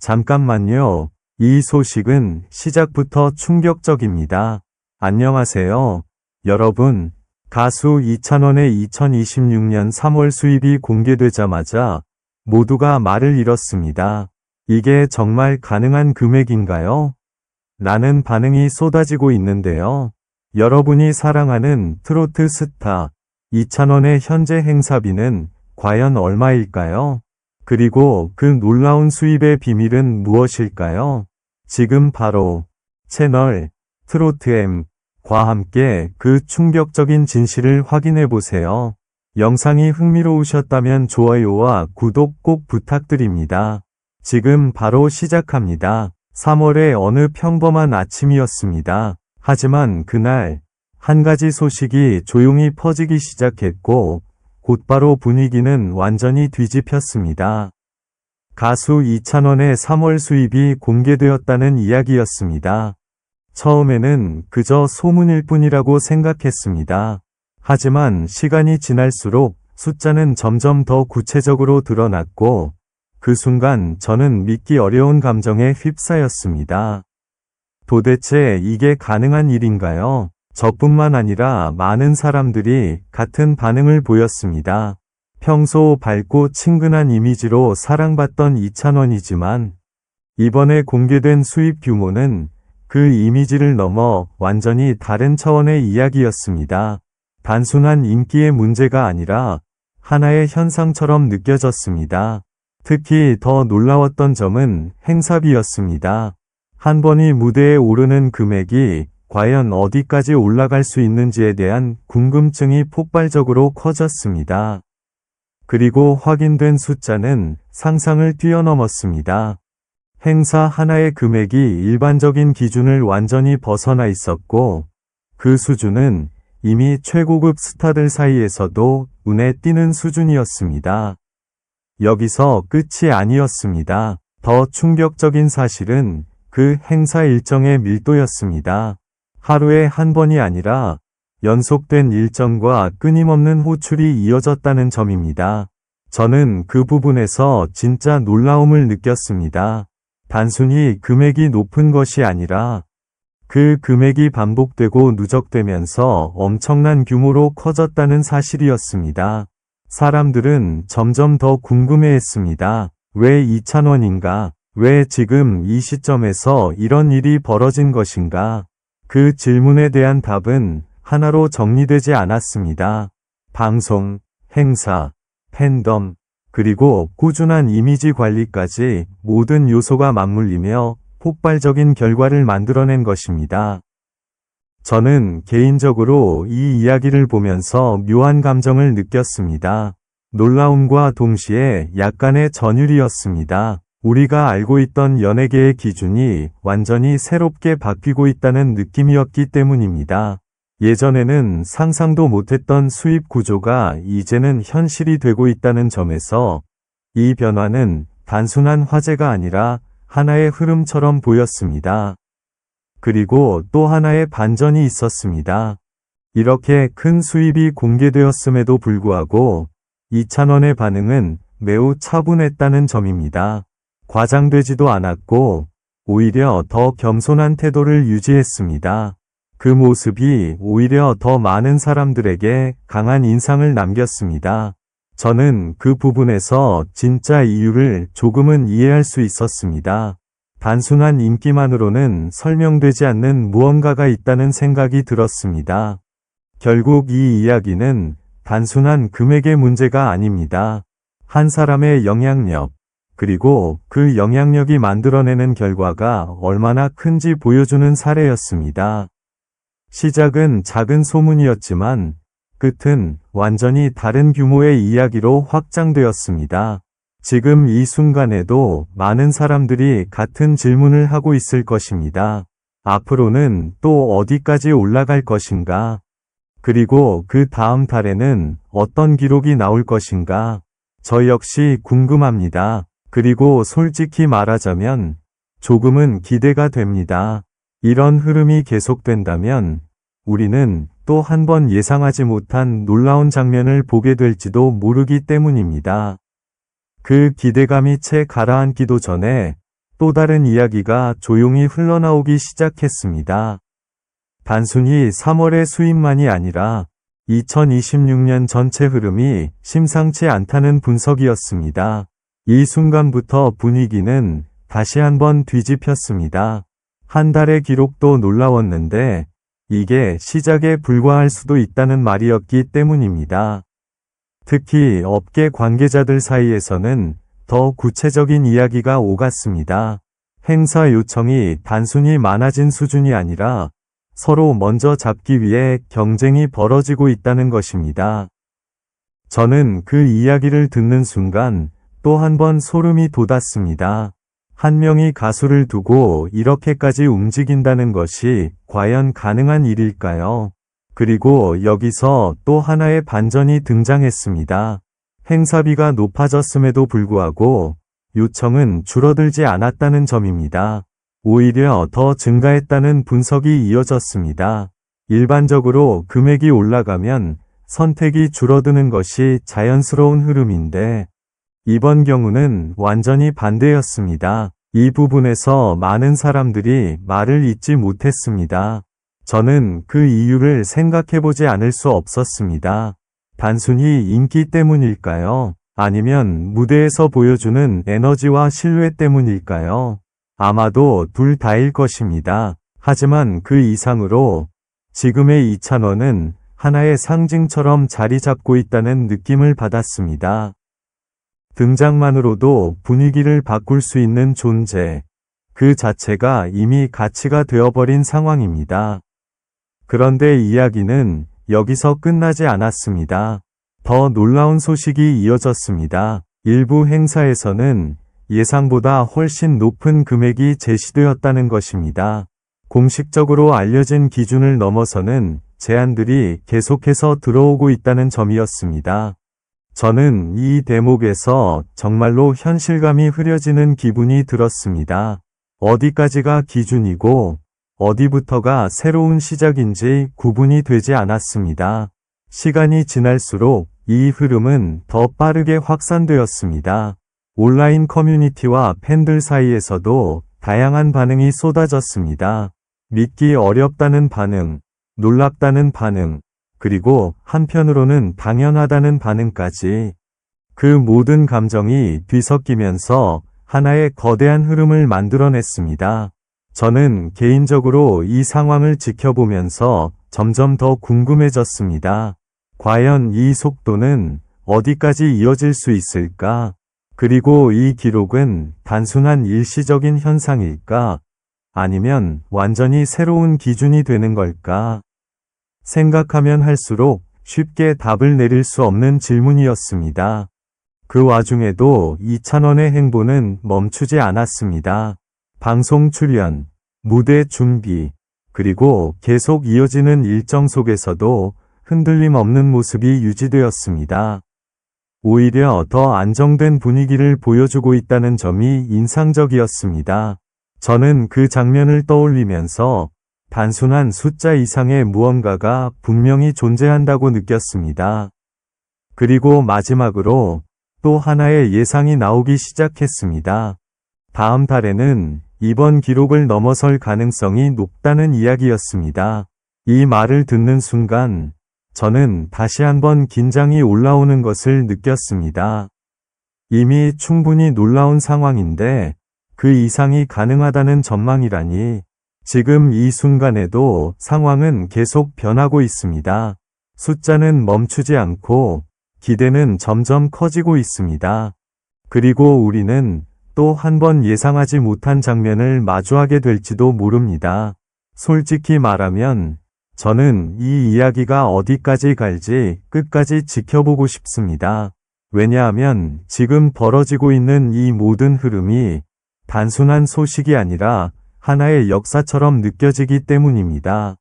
잠깐만요. 이 소식은 시작부터 충격적입니다. 안녕하세요, 여러분. 가수 이찬원의 2026년 3월 수입이 공개되자마자 모두가 말을 잃었습니다. 이게 정말 가능한 금액인가요? 라는 반응이 쏟아지고 있는데요. 여러분이 사랑하는 트로트 스타 이찬원의 현재 행사비는 과연 얼마일까요? 그리고 그 놀라운 수입의 비밀은 무엇일까요? 지금 바로 채널 트로트M과 함께 그 충격적인 진실을 확인해 보세요. 영상이 흥미로우셨다면 좋아요와 구독 꼭 부탁드립니다. 지금 바로 시작합니다. 3월의 어느 평범한 아침이었습니다. 하지만 그날 한 가지 소식이 조용히 퍼지기 시작했고 곧바로 분위기는 완전히 뒤집혔습니다. 가수 이찬원의 3월 수입이 공개되었다는 이야기였습니다. 처음에는 그저 소문일 뿐이라고 생각했습니다. 하지만 시간이 지날수록 숫자는 점점 더 구체적으로 드러났고 그 순간 저는 믿기 어려운 감정에 휩싸였습니다. 도대체 이게 가능한 일인가요? 저뿐만 아니라 많은 사람들이 같은 반응을 보였습니다. 평소 밝고 친근한 이미지로 사랑받던 이찬원이지만 이번에 공개된 수입 규모는 그 이미지를 넘어 완전히 다른 차원의 이야기였습니다. 단순한 인기의 문제가 아니라 하나의 현상처럼 느껴졌습니다. 특히 더 놀라웠던 점은 행사비였습니다. 한 번이 무대에 오르는 금액이 과연 어디까지 올라갈 수 있는지에 대한 궁금증이 폭발적으로 커졌습니다. 그리고 확인된 숫자는 상상을 뛰어넘었습니다. 행사 하나의 금액이 일반적인 기준을 완전히 벗어나 있었고 그 수준은 이미 최고급 스타들 사이에서도 눈에 띄는 수준이었습니다. 여기서 끝이 아니었습니다. 더 충격적인 사실은 그 행사 일정의 밀도였습니다. 하루에 한 번이 아니라 연속된 일정과 끊임없는 호출이 이어졌다는 점입니다. 저는 그 부분에서 진짜 놀라움을 느꼈습니다. 단순히 금액이 높은 것이 아니라 그 금액이 반복되고 누적되면서 엄청난 규모로 커졌다는 사실이었습니다. 사람들은 점점 더 궁금해했습니다. 왜 이찬원인가? 왜 지금 이 시점에서 이런 일이 벌어진 것인가? 그 질문에 대한 답은 하나로 정리되지 않았습니다. 방송, 행사, 팬덤, 그리고 꾸준한 이미지 관리까지 모든 요소가 맞물리며 폭발적인 결과를 만들어낸 것입니다. 저는 개인적으로 이 이야기를 보면서 묘한 감정을 느꼈습니다. 놀라움과 동시에 약간의 전율이었습니다. 우리가 알고 있던 연예계의 기준이 완전히 새롭게 바뀌고 있다는 느낌이었기 때문입니다. 예전에는 상상도 못했던 수입 구조가 이제는 현실이 되고 있다는 점에서 이 변화는 단순한 화제가 아니라 하나의 흐름처럼 보였습니다. 그리고 또 하나의 반전이 있었습니다. 이렇게 큰 수입이 공개되었음에도 불구하고 이찬원의 반응은 매우 차분했다는 점입니다. 과장되지도 않았고 오히려 더 겸손한 태도를 유지했습니다. 그 모습이 오히려 더 많은 사람들에게 강한 인상을 남겼습니다. 저는 그 부분에서 진짜 이유를 조금은 이해할 수 있었습니다. 단순한 인기만으로는 설명되지 않는 무언가가 있다는 생각이 들었습니다. 결국 이 이야기는 단순한 금액의 문제가 아닙니다. 한 사람의 영향력, 그리고 그 영향력이 만들어내는 결과가 얼마나 큰지 보여주는 사례였습니다. 시작은 작은 소문이었지만 끝은 완전히 다른 규모의 이야기로 확장되었습니다. 지금 이 순간에도 많은 사람들이 같은 질문을 하고 있을 것입니다. 앞으로는 또 어디까지 올라갈 것인가? 그리고 그 다음 달에는 어떤 기록이 나올 것인가? 저 역시 궁금합니다. 그리고 솔직히 말하자면 조금은 기대가 됩니다. 이런 흐름이 계속된다면 우리는 또 한 번 예상하지 못한 놀라운 장면을 보게 될지도 모르기 때문입니다. 그 기대감이 채 가라앉기도 전에 또 다른 이야기가 조용히 흘러나오기 시작했습니다. 단순히 3월의 수입만이 아니라 2026년 전체 흐름이 심상치 않다는 분석이었습니다. 이 순간부터 분위기는 다시 한번 뒤집혔습니다. 한 달의 기록도 놀라웠는데 이게 시작에 불과할 수도 있다는 말이었기 때문입니다. 특히 업계 관계자들 사이에서는 더 구체적인 이야기가 오갔습니다. 행사 요청이 단순히 많아진 수준이 아니라 서로 먼저 잡기 위해 경쟁이 벌어지고 있다는 것입니다. 저는 그 이야기를 듣는 순간 또 한 번 소름이 돋았습니다. 한 명이 가수를 두고 이렇게까지 움직인다는 것이 과연 가능한 일일까요? 그리고 여기서 또 하나의 반전이 등장했습니다. 행사비가 높아졌음에도 불구하고 요청은 줄어들지 않았다는 점입니다. 오히려 더 증가했다는 분석이 이어졌습니다. 일반적으로 금액이 올라가면 선택이 줄어드는 것이 자연스러운 흐름인데 이번 경우는 완전히 반대였습니다. 이 부분에서 많은 사람들이 말을 잇지 못했습니다. 저는 그 이유를 생각해보지 않을 수 없었습니다. 단순히 인기 때문일까요? 아니면 무대에서 보여주는 에너지와 신뢰 때문일까요? 아마도 둘 다일 것입니다. 하지만 그 이상으로 지금의 이찬원은 하나의 상징처럼 자리 잡고 있다는 느낌을 받았습니다. 등장만으로도 분위기를 바꿀 수 있는 존재, 그 자체가 이미 가치가 되어버린 상황입니다. 그런데 이야기는 여기서 끝나지 않았습니다. 더 놀라운 소식이 이어졌습니다. 일부 행사에서는 예상보다 훨씬 높은 금액이 제시되었다는 것입니다. 공식적으로 알려진 기준을 넘어서는 제안들이 계속해서 들어오고 있다는 점이었습니다. 저는 이 대목에서 정말로 현실감이 흐려지는 기분이 들었습니다. 어디까지가 기준이고 어디부터가 새로운 시작인지 구분이 되지 않았습니다. 시간이 지날수록 이 흐름은 더 빠르게 확산되었습니다. 온라인 커뮤니티와 팬들 사이에서도 다양한 반응이 쏟아졌습니다. 믿기 어렵다는 반응, 놀랍다는 반응, 그리고 한편으로는 당연하다는 반응까지 그 모든 감정이 뒤섞이면서 하나의 거대한 흐름을 만들어냈습니다. 저는 개인적으로 이 상황을 지켜보면서 점점 더 궁금해졌습니다. 과연 이 속도는 어디까지 이어질 수 있을까? 그리고 이 기록은 단순한 일시적인 현상일까? 아니면 완전히 새로운 기준이 되는 걸까? 생각하면 할수록 쉽게 답을 내릴 수 없는 질문이었습니다. 그 와중에도 이찬원의 행보는 멈추지 않았습니다. 방송 출연, 무대 준비, 그리고 계속 이어지는 일정 속에서도 흔들림 없는 모습이 유지되었습니다. 오히려 더 안정된 분위기를 보여주고 있다는 점이 인상적이었습니다. 저는 그 장면을 떠올리면서 단순한 숫자 이상의 무언가가 분명히 존재한다고 느꼈습니다. 그리고 마지막으로 또 하나의 예상이 나오기 시작했습니다. 다음 달에는 이번 기록을 넘어설 가능성이 높다는 이야기였습니다. 이 말을 듣는 순간 저는 다시 한번 긴장이 올라오는 것을 느꼈습니다. 이미 충분히 놀라운 상황인데 그 이상이 가능하다는 전망이라니. 지금 이 순간에도 상황은 계속 변하고 있습니다. 숫자는 멈추지 않고 기대는 점점 커지고 있습니다. 그리고 우리는 또 한 번 예상하지 못한 장면을 마주하게 될지도 모릅니다. 솔직히 말하면 저는 이 이야기가 어디까지 갈지 끝까지 지켜보고 싶습니다. 왜냐하면 지금 벌어지고 있는 이 모든 흐름이 단순한 소식이 아니라 하나의 역사처럼 느껴지기 때문입니다.